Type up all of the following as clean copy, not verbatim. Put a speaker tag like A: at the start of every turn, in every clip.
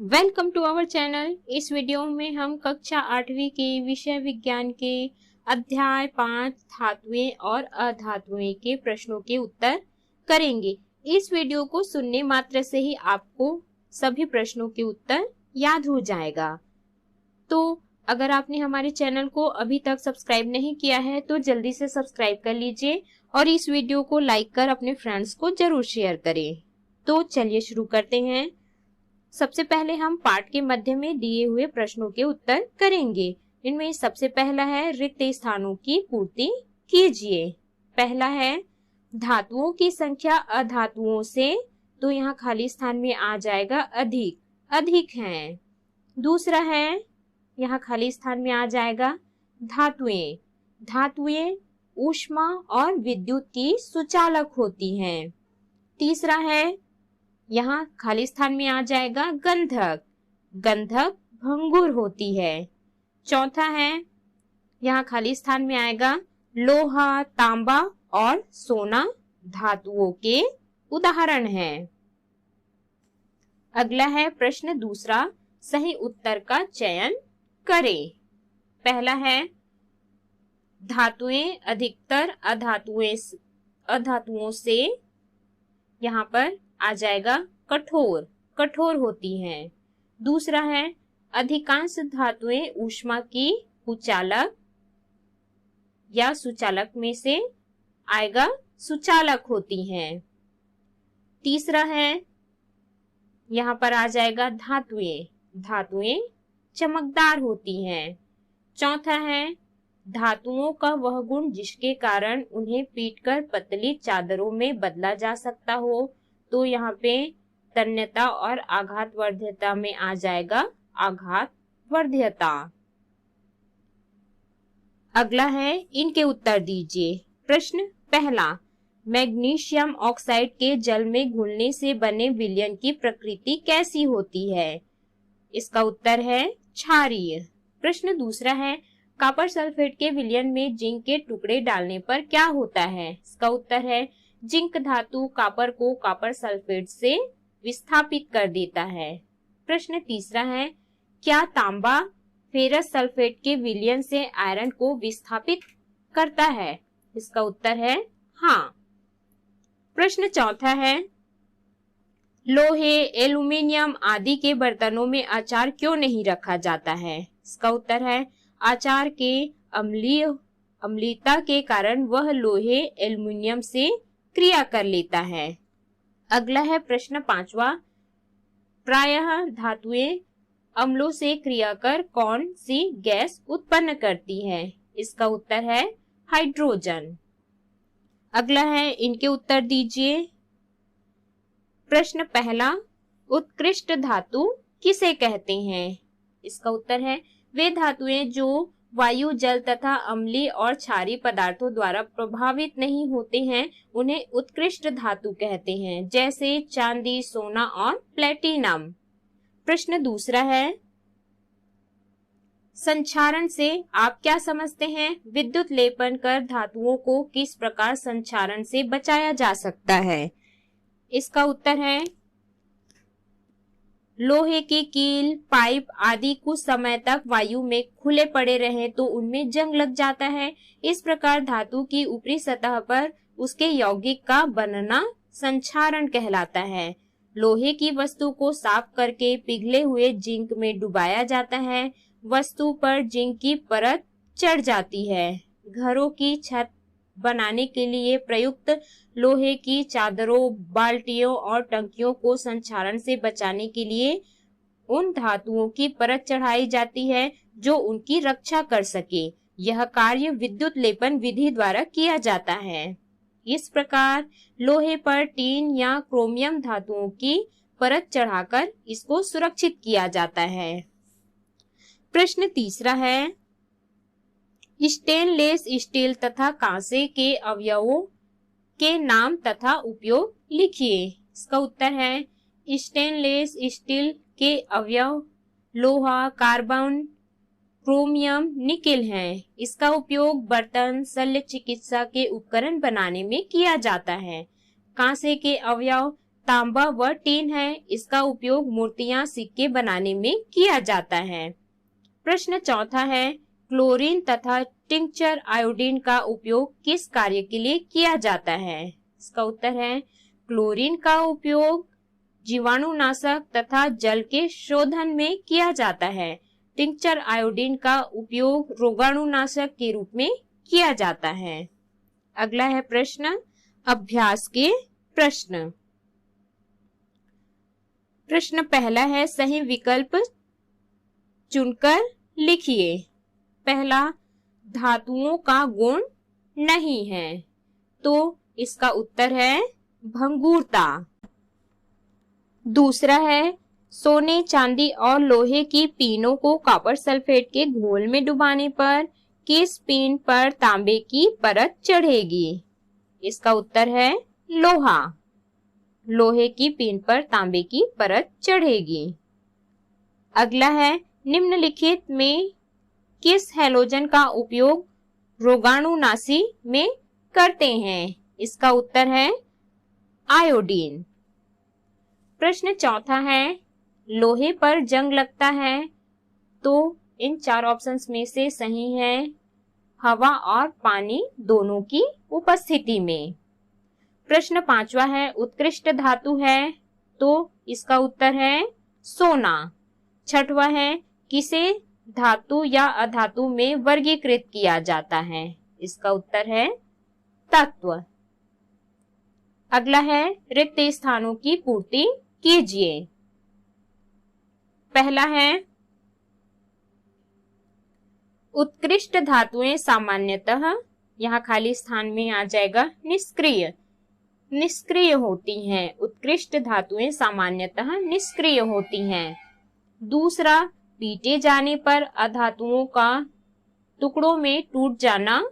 A: Welcome to our channel. इस video में हम कक्षा 8वीं के विषय विज्ञान के अध्याय 5 धातुएं और अधातुएं के प्रश्नों के उत्तर करेंगे। इस वीडियो को सुनने मात्र से ही आपको सभी प्रश्नों के उत्तर याद हो जाएगा। तो अगर आपने हमारे चैनल को अभी तक सब्सक्राइब नहीं किया है तो जल्दी से सब्सक्राइब कर लीजिए और इस वीडियो को लाइक कर अपने फ्रेंड्स को जरूर शेयर करें। तो चलिए शुरू करते हैं। सबसे पहले हम पाठ के मध्य में दिए हुए प्रश्नों के उत्तर करेंगे। इनमें सबसे पहला है रिक्त स्थानों की पूर्ति कीजिए। पहला है धातुओं की संख्या अधातुओं से, तो यहाँ खाली स्थान में आ जाएगा अधिक, अधिक है। दूसरा है यहाँ खाली स्थान में आ जाएगा धातुएं, धातुएं ऊष्मा और विद्युत की सुचालक होती हैं। तीसरा है यहाँ खाली स्थान में आ जाएगा गंधक, गंधक भंगुर होती है। चौथा है यहाँ खाली स्थान में आएगा लोहा, तांबा और सोना धातुओं के उदाहरण हैं। अगला है प्रश्न दूसरा, सही उत्तर का चयन करें। पहला है धातुएं अधिकतर अधातुओं से, यहाँ पर आ जाएगा कठोर, कठोर होती हैं। दूसरा है अधिकांश धातुएं ऊष्मा की कुचालक या सुचालक में से आएगा सुचालक होती हैं। तीसरा है यहाँ पर आ जाएगा धातुएं, धातुएं चमकदार होती हैं। चौथा है धातुओं का वह गुण जिसके कारण उन्हें पीटकर पतली चादरों में बदला जा सकता हो, तो यहाँ पे तन्यता और आघात वर्ध्यता में आ जाएगा आघात वर्ध्यता। अगला है इनके उत्तर दीजिए। प्रश्न पहला, मैग्नीशियम ऑक्साइड के जल में घुलने से बने विलयन की प्रकृति कैसी होती है? इसका उत्तर है क्षारीय। प्रश्न दूसरा है कॉपर सल्फेट के विलयन में जिंक के टुकड़े डालने पर क्या होता है? इसका उत्तर है जिंक धातु कॉपर को कॉपर सल्फेट से विस्थापित कर देता है। प्रश्न तीसरा है क्या तांबा फेरस सल्फेट के विलयन से आयरन को विस्थापित करता है? इसका उत्तर है हाँ। प्रश्न चौथा है लोहे, एल्यूमीनियम आदि के बर्तनों में अचार क्यों नहीं रखा जाता है? इसका उत्तर है अचार के अम्लीयता के कारण वह लोहे एल्यूमीनियम से क्रिया कर लेता है। अगला है प्रश्न पांचवा, प्रायः धातुएं अम्लों से क्रिया कर कौन सी गैस उत्पन्न करती है? इसका उत्तर है हाइड्रोजन। अगला है इनके उत्तर दीजिए। प्रश्न पहला, उत्कृष्ट धातु किसे कहते हैं? इसका उत्तर है वे धातुएं जो वायु, जल तथा अम्लीय और क्षारीय पदार्थों द्वारा प्रभावित नहीं होते हैं, उन्हें उत्कृष्ट धातु कहते हैं, जैसे चांदी, सोना और प्लेटिनम। प्रश्न दूसरा है संक्षारण से आप क्या समझते हैं? विद्युत लेपन कर धातुओं को किस प्रकार संक्षारण से बचाया जा सकता है? इसका उत्तर है लोहे की कील, पाइप आदि कुछ समय तक वायु में खुले पड़े रहे तो उनमें जंग लग जाता है। इस प्रकार धातु की ऊपरी सतह पर उसके यौगिक का बनना संक्षारण कहलाता है। लोहे की वस्तु को साफ करके पिघले हुए जिंक में डुबाया जाता है। वस्तु पर जिंक की परत चढ़ जाती है। घरों की छत बनाने के लिए प्रयुक्त लोहे की चादरों, बाल्टियों और टंकियों को संक्षारण से बचाने के लिए उन धातुओं की परत चढ़ाई जाती है जो उनकी रक्षा कर सके। यह कार्य विद्युत लेपन विधि द्वारा किया जाता है। इस प्रकार लोहे पर टीन या क्रोमियम धातुओं की परत चढ़ाकर इसको सुरक्षित किया जाता है। प्रश्न तीसरा है स्टेनलेस स्टील तथा कांसे के अवयवों के नाम तथा उपयोग लिखिए। इसका उत्तर है स्टेनलेस स्टील के अवयव लोहा, कार्बन, क्रोमियम, निकेल हैं। इसका उपयोग बर्तन, शल्य चिकित्सा के उपकरण बनाने में किया जाता है। कांसे के अवयव तांबा व टीन है। इसका उपयोग मूर्तियां, सिक्के बनाने में किया जाता है। प्रश्न चौथा है, क्लोरीन तथा टिंक्चर आयोडीन का उपयोग किस कार्य के लिए किया जाता है? इसका उत्तर है, क्लोरीन का उपयोग जीवाणुनाशक तथा जल के शोधन में किया जाता है। टिंक्चर आयोडीन का उपयोग रोगाणुनाशक के रूप में किया जाता है। अगला है प्रश्न अभ्यास के प्रश्न। प्रश्न पहला है, सही विकल्प चुनकर लिखिए। पहला, धातुओं का गुण नहीं है, तो इसका उत्तर है भंगुरता। दूसरा है, सोने, चांदी और लोहे की पीनों को कॉपर सल्फेट के घोल में डुबाने पर किस पीन पर तांबे की परत चढ़ेगी? इसका उत्तर है लोहा। लोहे की पीन पर तांबे की परत चढ़ेगी। अगला है, निम्नलिखित में किस हैलोजन का उपयोग रोगाणुनाशी में करते हैं? इसका उत्तर है आयोडीन। प्रश्न चौथा है, लोहे पर जंग लगता है, तो इन चार ऑप्शंस में से सही है हवा और पानी दोनों की उपस्थिति में। प्रश्न पांचवा है, उत्कृष्ट धातु है, तो इसका उत्तर है सोना। छठवा है, किसे धातु या अधातु में वर्गीकृत किया जाता है? इसका उत्तर है तत्व। अगला है, रिक्त स्थानों की पूर्ति कीजिए। पहला है, उत्कृष्ट धातुएं सामान्यतः, यहाँ खाली स्थान में आ जाएगा निष्क्रिय होती हैं। उत्कृष्ट धातुएं सामान्यतः निष्क्रिय होती हैं। दूसरा, पीटे जाने पर अधातुओं का टुकड़ों में टूट जाना,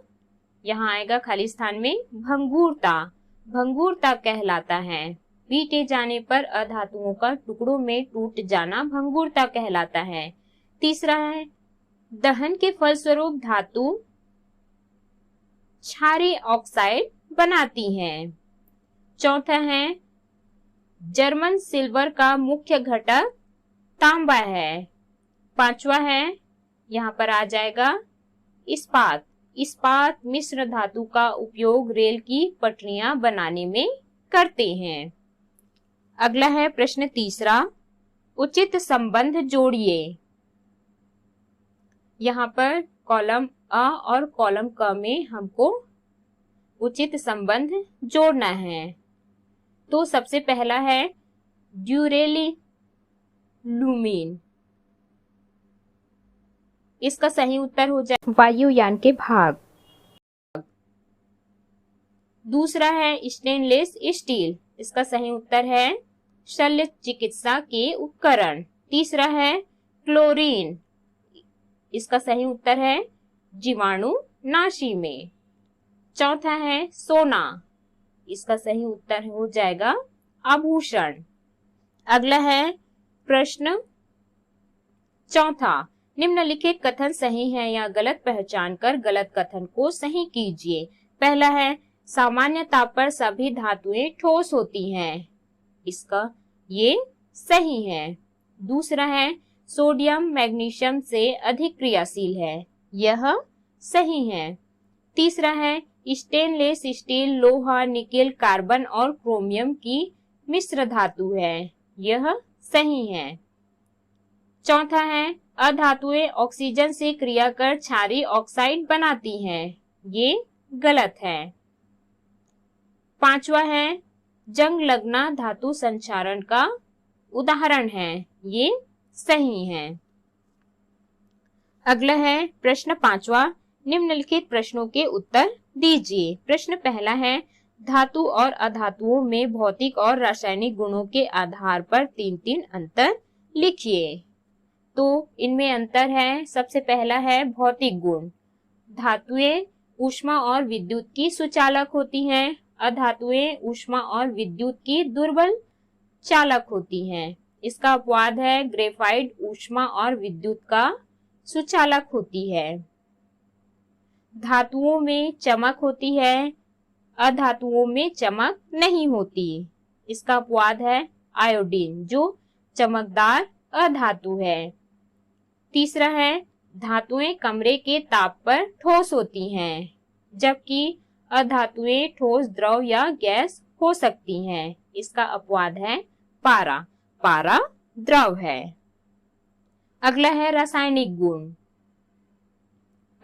A: यहाँ आएगा खाली स्थान में भंगुरता कहलाता है। पीटे जाने पर अधातुओं का टुकड़ों में टूट जाना भंगुरता कहलाता है। तीसरा है, दहन के फलस्वरूप धातु क्षारीय ऑक्साइड बनाती है। चौथा है, जर्मन सिल्वर का मुख्य घटक तांबा है। पांचवा है, यहाँ पर आ जाएगा इस्पात मिश्र धातु का उपयोग रेल की पटरियां बनाने में करते हैं। अगला है प्रश्न तीसरा, उचित संबंध जोड़िए। यहाँ पर कॉलम अ और कॉलम क में हमको उचित संबंध जोड़ना है। तो सबसे पहला है ड्यूरेलिलुमीन। इसका सही उत्तर हो जाए वायुयान के भाग। दूसरा है स्टेनलेस स्टील। इसका सही उत्तर है शल्य चिकित्सा के उपकरण। तीसरा है क्लोरीन। इसका सही उत्तर है जीवाणुनाशी में। चौथा है सोना। इसका सही उत्तर हो जाएगा आभूषण। अगला है प्रश्न चौथा, निम्नलिखित कथन सही है या गलत पहचान कर गलत कथन को सही कीजिए। पहला है, सामान्य ताप पर सभी धातुएं ठोस होती हैं। इसका ये सही है। दूसरा है, सोडियम मैग्नीशियम से अधिक क्रियाशील है। यह सही है। तीसरा है, स्टेनलेस स्टील लोहा, निकेल, कार्बन और क्रोमियम की मिश्र धातु है। यह सही है। चौथा है, अधातुएं ऑक्सीजन से क्रिया कर क्षारीय ऑक्साइड बनाती हैं। ये गलत है। पांचवा है, जंग लगना धातु संक्षारण का उदाहरण है। ये सही है। अगला है प्रश्न पांचवा, निम्नलिखित प्रश्नों के उत्तर दीजिए। प्रश्न पहला है, धातु और अधातुओं में भौतिक और रासायनिक गुणों के आधार पर 3 अंतर लिखिए। तो इनमें अंतर है। सबसे पहला है भौतिक गुण। धातुएं ऊष्मा और विद्युत की सुचालक होती हैं। अधातुएं ऊष्मा और विद्युत की दुर्बल चालक होती हैं। इसका अपवाद है, ग्रेफाइट ऊष्मा और विद्युत का सुचालक होती है। धातुओं में चमक होती है, अधातुओं में चमक नहीं होती। इसका अपवाद है आयोडीन जो चमकदार अधातु है। तीसरा है धातुएं कमरे के ताप पर ठोस होती हैं, जबकि अधातुएं ठोस, द्रव या गैस हो सकती हैं। इसका अपवाद है पारा। पारा द्रव है। अगला है रासायनिक गुण।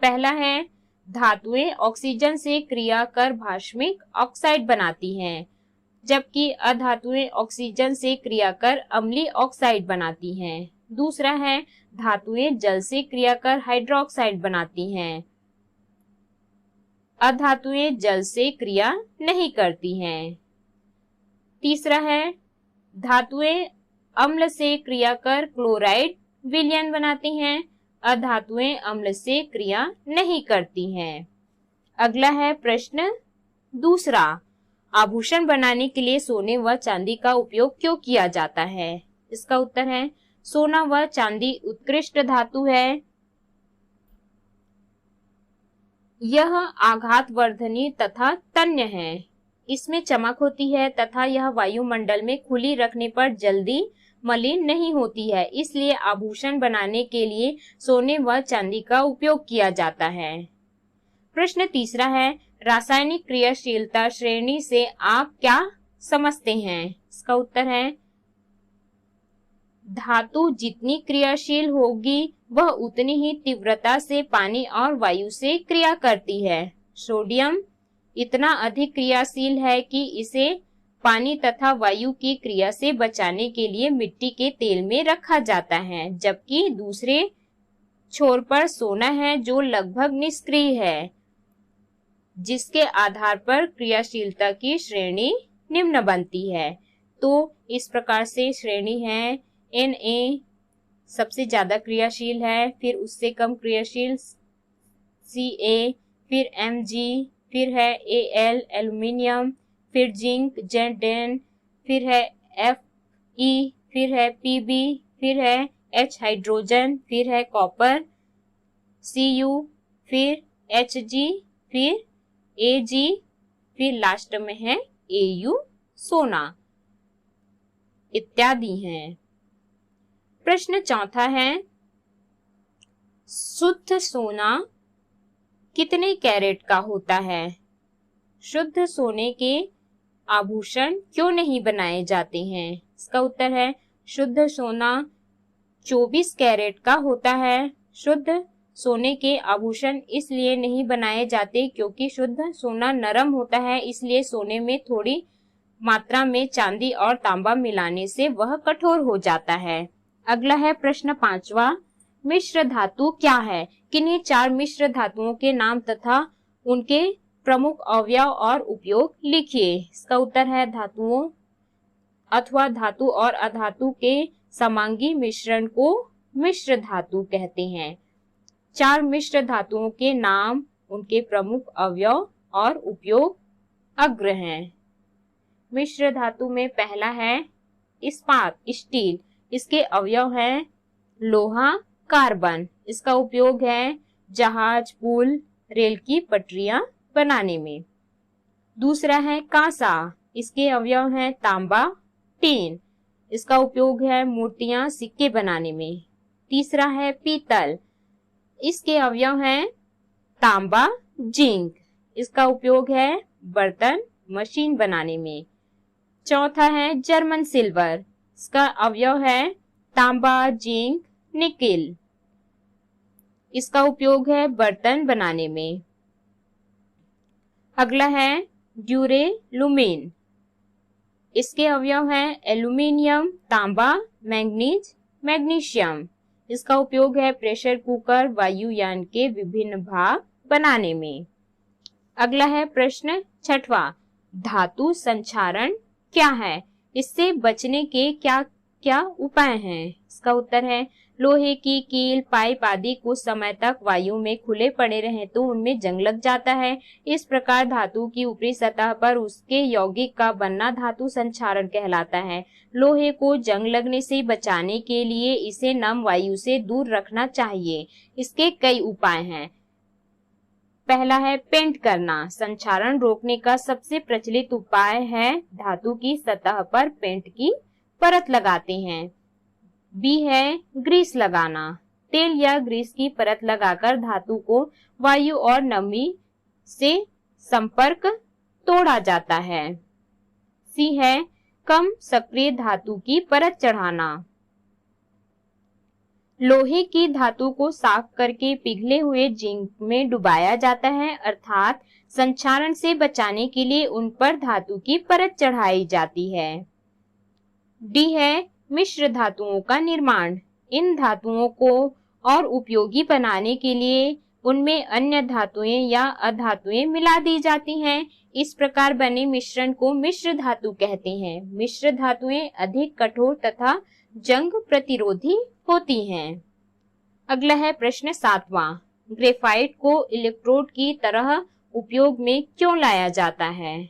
A: पहला है धातुएं ऑक्सीजन से क्रिया कर भास्मिक ऑक्साइड बनाती हैं, जबकि अधातुएं ऑक्सीजन से क्रिया कर अम्लीय ऑक्साइड बनाती हैं। दूसरा है धातुएं जल से क्रिया कर हाइड्रोक्साइड बनाती हैं। अधातुएं जल से क्रिया नहीं करती हैं। तीसरा है धातुएं अम्ल से क्रिया कर क्लोराइड विलयन बनाती हैं। अधातुएं अम्ल से क्रिया नहीं करती हैं। अगला है प्रश्न दूसरा, आभूषण बनाने के लिए सोने व चांदी का उपयोग क्यों किया जाता है? इसका उत्तर है सोना व चांदी उत्कृष्ट धातु है। यह आघातवर्धनी तथा तन्य है। इसमें चमक होती है तथा यह वायुमंडल में खुली रखने पर जल्दी मलिन नहीं होती है, इसलिए आभूषण बनाने के लिए सोने व चांदी का उपयोग किया जाता है। प्रश्न तीसरा है रासायनिक क्रियाशीलता श्रेणी से आप क्या समझते हैं? इसका उत्तर है धातु जितनी क्रियाशील होगी वह उतनी ही तीव्रता से पानी और वायु से क्रिया करती है। सोडियम इतना अधिक क्रियाशील है कि इसे पानी तथा वायु की क्रिया से बचाने के लिए मिट्टी के तेल में रखा जाता है, जबकि दूसरे छोर पर सोना है जो लगभग निष्क्रिय है, जिसके आधार पर क्रियाशीलता की श्रेणी निम्न बनती है। तो इस प्रकार से श्रेणी है Na सबसे ज्यादा क्रियाशील है, फिर उससे कम क्रियाशील Ca, फिर Mg, फिर है Al एल्यूमिनियम, फिर जिंक Zn, फिर है Fe, फिर है Pb, फिर है H हाइड्रोजन, फिर है कॉपर Cu, फिर Hg, फिर Ag, फिर लास्ट में है Au सोना इत्यादि हैं। प्रश्न चौथा है शुद्ध सोना कितने कैरेट का होता है? शुद्ध सोने के आभूषण क्यों नहीं बनाए जाते हैं? इसका उत्तर है शुद्ध सोना 24 कैरेट का होता है। शुद्ध सोने के आभूषण इसलिए नहीं बनाए जाते क्योंकि शुद्ध सोना नरम होता है, इसलिए सोने में थोड़ी मात्रा में चांदी और तांबा मिलाने से वह कठोर हो जाता है। अगला है प्रश्न पांचवा, मिश्र धातु क्या है? किन्हीं 4 मिश्र धातुओं के नाम तथा उनके प्रमुख अवयव और उपयोग लिखिए। इसका उत्तर है धातुओं अथवा धातु और अधातु के समांगी मिश्रण को मिश्र धातु कहते हैं। 4 मिश्र धातुओं के नाम, उनके प्रमुख अवयव और उपयोग अग्र हैं। मिश्र धातु में पहला है इस्पात स्टील। इसके अवयव हैं लोहा, कार्बन। इसका उपयोग है जहाज, पुल, रेल की पटरियां बनाने में। दूसरा है कांसा। इसके अवयव हैं तांबा, टीन। इसका उपयोग है मूर्तियां, सिक्के बनाने में। तीसरा है पीतल। इसके अवयव हैं तांबा, जिंक। इसका उपयोग है बर्तन, मशीन बनाने में। चौथा है जर्मन सिल्वर। इसका अवयव है तांबा, जिंक, निकेल। इसका उपयोग है बर्तन बनाने में। अगला है ड्यूरेलुमिन। इसके अवयव हैं एल्यूमिनियम, तांबा, मैंगनीज, मैग्नीशियम। इसका उपयोग है प्रेशर कुकर, वायुयान के विभिन्न भाग बनाने में। अगला है प्रश्न छठवां, धातु संक्षारण क्या है? इससे बचने के क्या क्या उपाय हैं? इसका उत्तर है लोहे की कील, पाइप आदि कुछ समय तक वायु में खुले पड़े रहें तो उनमें जंग लग जाता है। इस प्रकार धातु की ऊपरी सतह पर उसके यौगिक का बनना धातु संक्षारण कहलाता है। लोहे को जंग लगने से बचाने के लिए इसे नम वायु से दूर रखना चाहिए। इसके कई उपाय हैं। पहला है पेंट करना। संक्षारण रोकने का सबसे प्रचलित उपाय है धातु की सतह पर पेंट की परत लगाते हैं। बी है ग्रीस लगाना। तेल या ग्रीस की परत लगाकर धातु को वायु और नमी से संपर्क तोड़ा जाता है। सी है कम सक्रिय धातु की परत चढ़ाना। लोहे की धातु को साफ करके पिघले हुए जिंक में डुबाया जाता है, अर्थात संक्षारण से बचाने के लिए उन पर धातु की परत चढ़ाई जाती है। डी है मिश्र धातुओं का निर्माण। इन धातुओं को और उपयोगी बनाने के लिए उनमें अन्य धातुएं या अधातुएं मिला दी जाती हैं। इस प्रकार बने मिश्रण को मिश्र धातु कहते हैं। मिश्र धातुएं अधिक कठोर तथा जंग प्रतिरोधी होती हैं। अगला है प्रश्न 7वां। ग्रेफाइट को इलेक्ट्रोड की तरह उपयोग में क्यों लाया जाता है?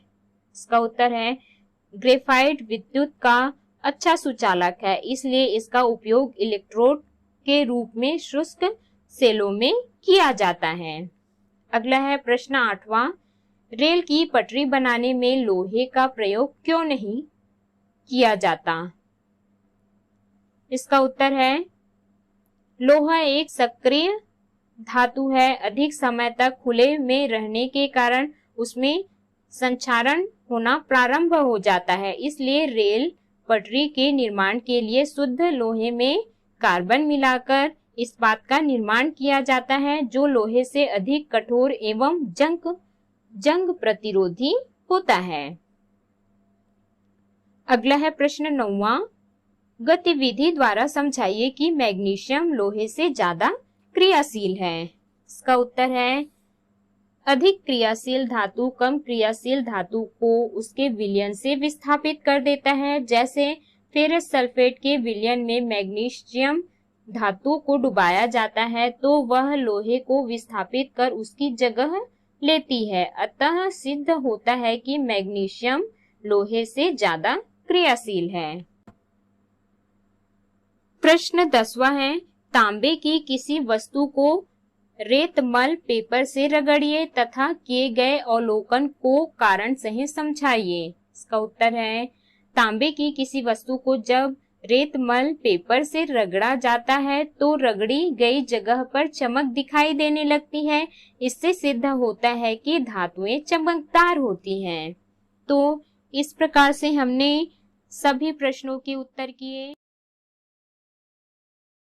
A: इसका उत्तर है ग्रेफाइट विद्युत का अच्छा सुचालक है, इसलिए इसका उपयोग इलेक्ट्रोड के रूप में शुष्क सेलों में किया जाता है। अगला है प्रश्न 8वां। रेल की पटरी बनाने में लोहे का प्रयोग क्यों नहीं किया जाता? इसका उत्तर है लोहा एक सक्रिय धातु है। अधिक समय तक खुले में रहने के कारण उसमें संक्षारण होना प्रारंभ हो जाता है, इसलिए रेल पटरी के निर्माण के लिए शुद्ध लोहे में कार्बन मिलाकर इस्पात का निर्माण किया जाता है, जो लोहे से अधिक कठोर एवं जंग प्रतिरोधी होता है। अगला है प्रश्न 9वां। गतिविधि द्वारा समझाइए कि मैग्नीशियम लोहे से ज्यादा क्रियाशील है। इसका उत्तर है अधिक क्रियाशील धातु कम क्रियाशील धातु को उसके विलयन से विस्थापित कर देता है। जैसे फेरस सल्फेट के विलयन में मैग्नीशियम धातु को डुबाया जाता है तो वह लोहे को विस्थापित कर उसकी जगह लेती है। अतः सिद्ध होता है कि मैग्नीशियम लोहे से ज्यादा क्रियाशील है। प्रश्न 10वां है तांबे की किसी वस्तु को रेतमल पेपर से रगड़िए तथा किए गए अवलोकन को कारण सहित समझाइए। इसका उत्तर है तांबे की किसी वस्तु को जब रेतमल पेपर से रगड़ा जाता है तो रगड़ी गई जगह पर चमक दिखाई देने लगती है। इससे सिद्ध होता है कि धातुएं चमकदार होती हैं। तो इस प्रकार से हमने सभी प्रश्नों के उत्तर किए।